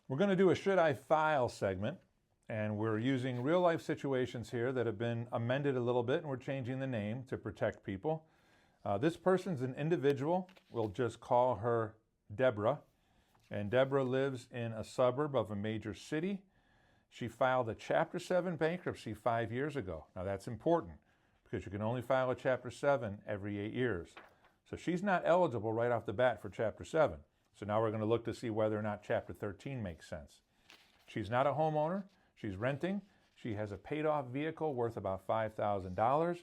We're going to do a Should I File segment, and we're using real life situations here that have been amended a little bit, and we're changing the name to protect people. This person's an individual. We'll just call her Deborah. And Deborah lives in a suburb of a major city. She filed a Chapter 7 bankruptcy 5 years ago. Now that's important because you can only file a Chapter 7 every 8 years. So she's not eligible right off the bat for Chapter 7. So now we're going to look to see whether or not Chapter 13 makes sense. She's not a homeowner. She's renting. She has a paid-off vehicle worth about $5,000.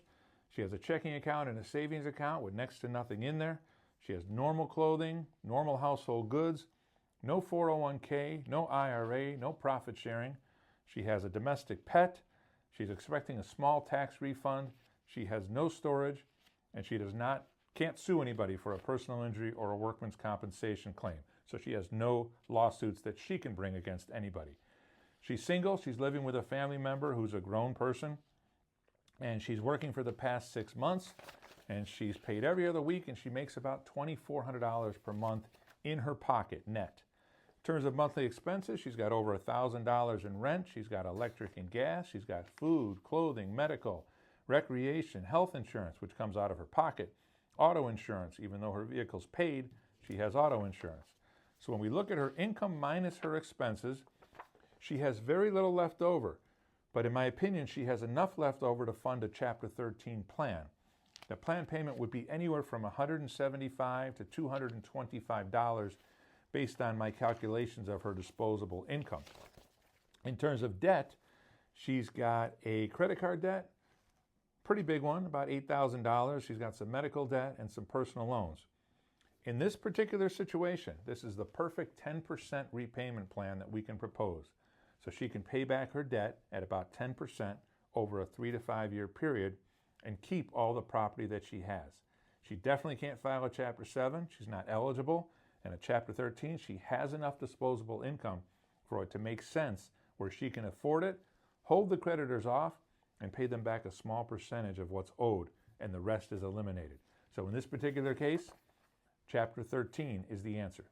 She has a checking account and a savings account with next to nothing in there. She has normal clothing, normal household goods, no 401k, no IRA, no profit sharing. She has a domestic pet. She's expecting a small tax refund. She has no storage, and she can't sue anybody for a personal injury or a workman's compensation claim. So she has no lawsuits that she can bring against anybody. She's single. She's living with a family member who's a grown person, and she's working for the past 6 months, and she's paid every other week, and she makes about $2,400 per month in her pocket net. In terms of monthly expenses, she's got over $1,000 in rent. She's got electric and gas. She's got food, clothing, medical, recreation, health insurance, which comes out of her pocket, auto insurance. Even though her vehicle's paid, she has auto insurance. So when we look at her income minus her expenses, she has very little left over. But in my opinion, she has enough left over to fund a Chapter 13 plan. The plan payment would be anywhere from $175 to $225 based on my calculations of her disposable income. In terms of debt, she's got a credit card debt, pretty big one, about $8,000. She's got some medical debt and some personal loans. In this particular situation, this is the perfect 10% repayment plan that we can propose. So she can pay back her debt at about 10% over a 3 to 5 year period and keep all the property that she has. She definitely can't file a Chapter 7. She's not eligible. And a Chapter 13, she has enough disposable income for it to make sense where she can afford it, hold the creditors off, and pay them back a small percentage of what's owed, and the rest is eliminated. So in this particular case, Chapter 13 is the answer.